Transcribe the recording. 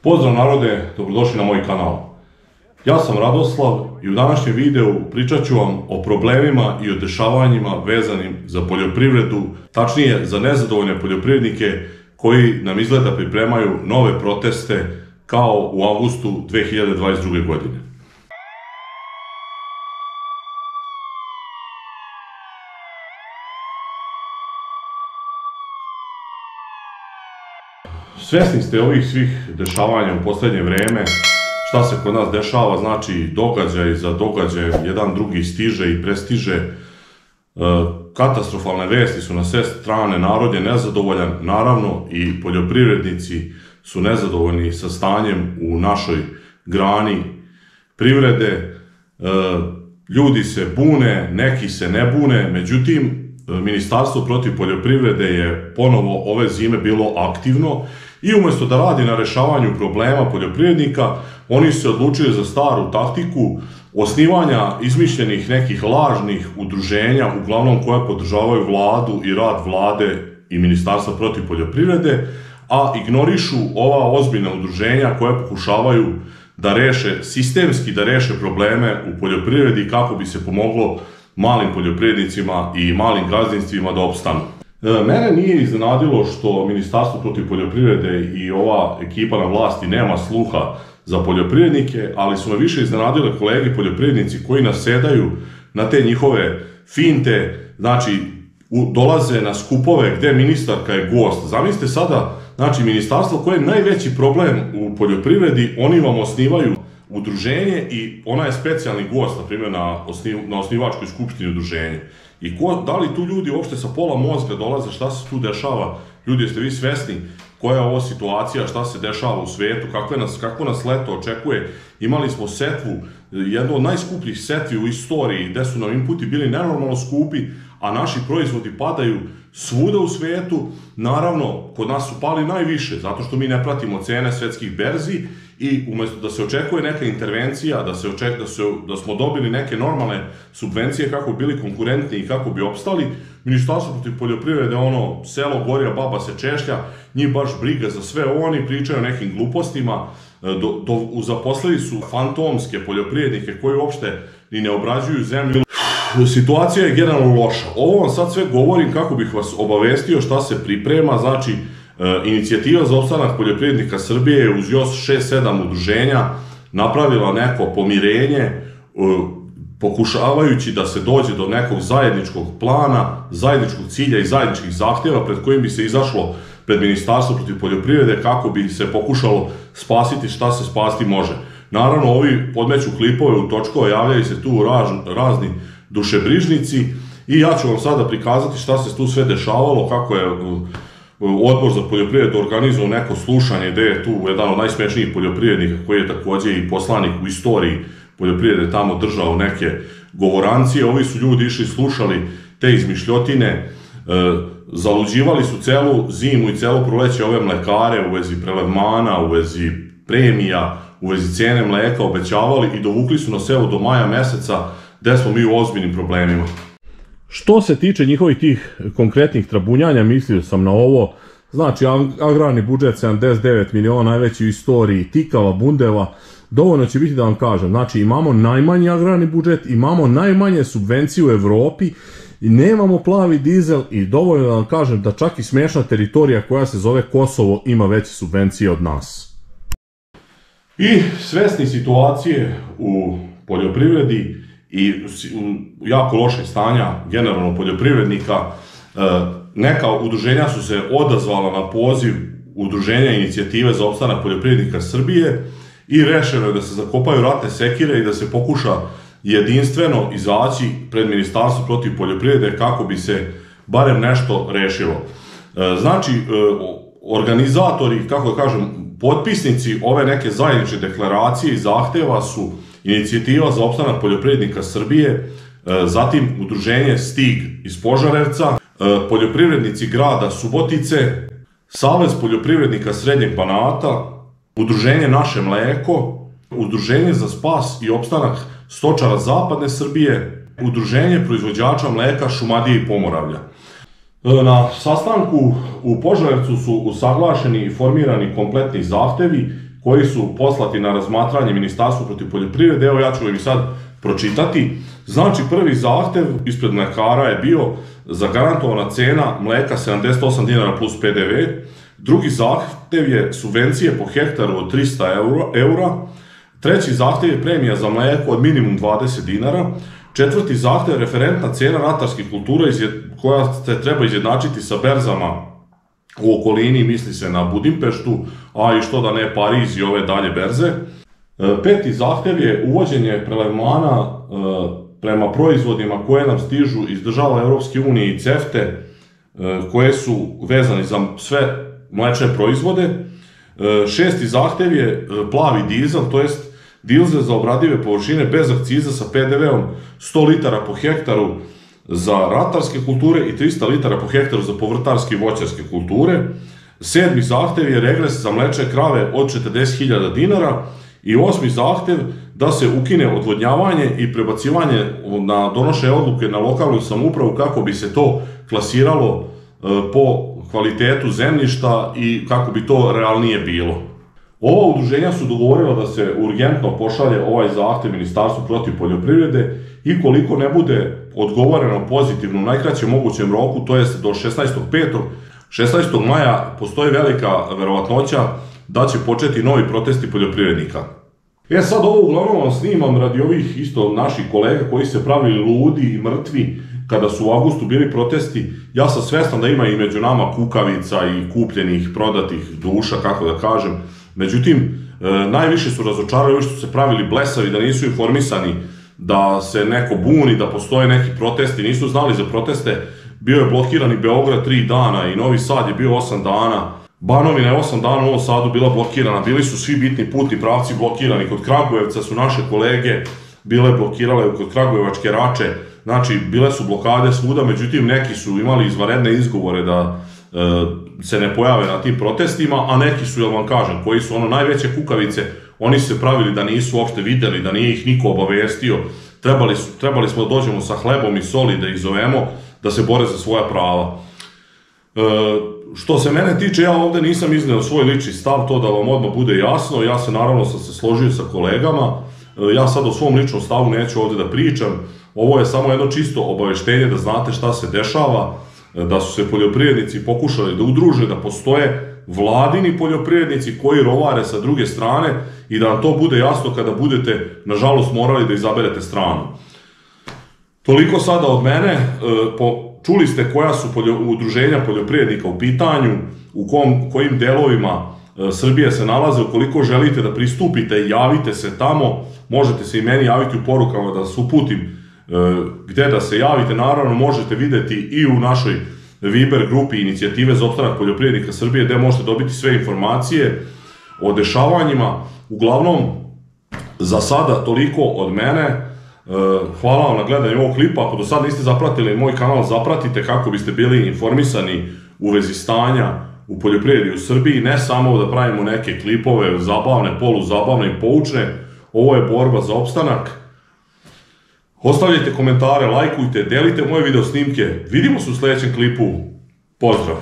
Pozdrav narode, dobrodošli na moj kanal. Ja sam Radoslav i u današnjem videu pričat ću vam o problemima i o dešavanjima vezanim za poljoprivredu, tačnije za nezadovoljne poljoprivrednike koji nam izgleda pripremaju nove proteste kao u avgustu 2022. godine. Svesni ste ovih svih dešavanja u posljednje vreme, šta se kod nas dešava, znači događaj za događaj, jedan drugi stiže i prestiže, katastrofalne vesti su na sve strane, narod je nezadovoljan, naravno i poljoprivrednici su nezadovoljni sa stanjem u našoj grani privrede, ljudi se bune, neki se ne bune, međutim, Ministarstvo protiv poljoprivrede je ponovo ove zime bilo aktivno i umjesto da radi na rešavanju problema poljoprivrednika, oni su se odlučili za staru taktiku osnivanja izmišljenih nekih lažnih udruženja, uglavnom koja podržavaju vladu i rad vlade i Ministarstva protiv poljoprivrede, a ignorišu ova ozbiljna udruženja koja pokušavaju da reše, sistemski da reše probleme u poljoprivredi kako bi se pomoglo malim poljoprivrednicima i malim gazdinstvima da opstanu. Mene nije iznenadilo što Ministarstvo protiv poljoprivrede i ova ekipa na vlasti nema sluha za poljoprivrednike, ali su me više iznenadile kolege poljoprivrednici koji nasedaju na te njihove finte, znači dolaze na skupove gde ministarka je gost. Zamislite sada, znači ministarstvo koje je najveći problem u poljoprivredi, oni vam osnivaju udruženje i ona je specijalni gost, na primjer, na osnivačkoj skupštini udruženja. I da li tu ljudi uopšte sa pola mozga dolaze, šta se tu dešava? Ljudi, jeste vi svesni koja je ovo situacija, šta se dešava u svetu, kako nas leto očekuje? Imali smo setvu, jednu od najskupljih setvi u istoriji, gde su nam inputi bili nenormalno skupi, a naši proizvodi padaju svuda u svetu. Naravno, kod nas su pali najviše, zato što mi ne pratimo cene svetskih berzi i umjesto da se očekuje neka intervencija, da smo dobili neke normalne subvencije kako bi bili konkurentni i kako bi opstali, Ministarstvo protiv poljoprivrede, ono, selo gori, a baba se češlja, njih baš briga za sve, oni pričaju o nekim glupostima, zaposlili su fantomske poljoprivrednike koji uopšte ni ne obrađuju zemlju. Situacija je generalno loša. Ovo vam sad sve govorim kako bih vas obavestio šta se priprema, znači Inicijativa za opstanak poljoprivrednika Srbije je uz još 6-7 udruženja napravila neko pomirenje, pokušavajući da se dođe do nekog zajedničkog plana, zajedničkog cilja i zajedničkih zahtjeva pred kojim bi se izašlo pred Ministarstvo protiv poljoprivrede kako bi se pokušalo spasiti šta se spasti može. Naravno, ovi podmeću klipove u točkove, javljaju se tu razni dušebrižnici i ja ću vam sada prikazati šta se tu sve dešavalo, kako je Odbor za poljoprivredu organizovao neko slušanje gde je tu jedan od najsmešnijih poljoprivrednika koji je također i poslanik u istoriji poljoprivrede tamo držao neke govorancije. Ovi su ljudi išli, slušali te izmišljotine, zaluđivali su celu zimu i celo proleće ove mlekare u vezi prelevmana, u vezi premija, u vezi cene mleka, obećavali i dovukli su nas evo do maja meseca gde smo mi u ozbiljnim problemima. Što se tiče njihovih tih konkretnih trabunjanja, mislio sam na ovo, znači agrarni budžet 79 miliona, najveći u istoriji, tikava, bundeva, dovoljno će biti da vam kažem, znači imamo najmanji agrarni budžet, imamo najmanje subvencije u Evropi, i nemamo plavi dizel i dovoljno da vam kažem da čak i smešna teritorija koja se zove Kosovo ima veće subvencije od nas. I svesni situacije u poljoprivredi i jako loše stanja generalno poljoprivrednika, neka udruženja su se odazvala na poziv udruženja Inicijative za opstanak poljoprivrednika Srbije i rešeno je da se zakopaju ratne sekire i da se pokuša jedinstveno izaći pred Ministarstvo protiv poljoprivrede kako bi se barem nešto rešilo. Znači, organizatori, kako da kažem, potpisnici ove neke zajedničke deklaracije i zahteva su Inicijativa za opstanak poljoprivrednika Srbije, zatim udruženje Stig iz Požarevca, poljoprivrednici grada Subotice, Savez poljoprivrednika Srednjeg Banata, udruženje Naše mleko, udruženje za spas i opstanak stočara Zapadne Srbije, udruženje proizvođača mleka Šumadije i Pomoravlja. Na sastanku u Požarevcu su usaglašeni i formirani kompletni zahtevi koji su poslati na razmatranje Ministarstvu protiv poljoprivrede. Evo ja ću ih sad pročitati. Znači, prvi zahtev ispred mlekara je bio zagarantovana cena mleka 78 dinara plus PDV. Drugi zahtev je subvencije po hektaru od 300 eura. Treći zahtev je premija za mleko od minimum 20 dinara. Četvrti zahtev je referentna cena ratarskih kultura koja se treba izjednačiti sa berzama u okolini, misli se na Budimpeštu, a i što da ne Pariz i ove dalje berze. Peti zahtev je uvođenje prelevmana prema proizvodima koje nam stižu iz država Europske unije i CEFTE, koje su vezani za sve mlečne proizvode. Šesti zahtev je plavi dizel, to jest dizel za obradive površine bez akciza sa PDV-om 100 litara po hektaru za ratarske kulture i 300 litara po hektaru za povrtarske i voćarske kulture. Sedmi zahtev je regres za mlečne krave od 40.000 dinara. I osmi zahtev da se ukine odvodnjavanje i prebacivanje na donošenje odluke na lokalnu samoupravu kako bi se to klasiralo po kvalitetu zemljišta i kako bi to realnije bilo. Ova udruženja su dogovorila da se urgentno pošalje ovaj zahtev Ministarstvu protiv poljoprivrede i koliko ne bude odgovoreno pozitivno u najkraćem mogućem roku, to jest do 16.5. 16. maja postoji velika verovatnoća da će početi novi protesti poljoprivrednika. Sad ovo uglavnom vam snimam radi ovih isto naših kolega koji se pravili ludi i mrtvi kada su u avgustu bili protesti. Ja sam svestan da ima i među nama kukavica i kupljenih, prodatih duša, kako da kažem. Međutim, najviše su razočarali ovi što su se pravili blesavi, da nisu informisani, da se neko buni, da postoje neki protesti, nisu znali za proteste. Bio je blokiran i Beograd 3 dana i Novi Sad je bio 8 dana. Banovina je 8 dana u Novom Sadu bila blokirana, bili su svi bitni putni pravci blokirani, kod Kragujevca su naše kolege bile blokirale kod Kragujevačke Rače, znači bile su blokade svuda, međutim neki su imali izvanredne izgovore da se ne pojave na tim protestima, a neki su, jel vam kažem, koji su ono najveće kukavice, oni su se pravili da nisu uopšte videli, da nije ih niko obavestio, trebali smo da dođemo sa hlebom i soli da ih zovemo, da se bore za svoja prava. Što se mene tiče, ja ovde nisam izneo svoj lični stav, to da vam odmah bude jasno, ja se naravno sam se složio sa kolegama, ja sad o svom ličnom stavu neću ovde da pričam, ovo je samo jedno čisto obaveštenje da znate šta se dešava, da su se poljoprivrednici pokušali da udruže, da postoje vladini poljoprivrednici koji rovare sa druge strane i da vam to bude jasno kada budete, nažalost, morali da izaberete stranu. Toliko sada od mene, čuli ste koja su udruženja poljoprivrednika u pitanju, u kojim delovima Srbije se nalaze, ukoliko želite da pristupite, javite se tamo, možete se i meni javiti u porukama da vas uputim gde da se javite, naravno možete videti i u našoj Viber grupi Inicijative za opstanak poljoprivrednika Srbije gde možete dobiti sve informacije o dešavanjima. Uglavnom, za sada toliko od mene. Hvala vam na gledanju ovog klipa, ako do sada niste zapratili moj kanal, zapratite kako biste bili informisani u vezi stanja u poljoprivredi u Srbiji, ne samo da pravimo neke klipove zabavne, poluzabavne i poučne, ovo je borba za opstanak. Ostavljajte komentare, lajkujte, delite moje video snimke, vidimo se u sledećem klipu, pozdrav!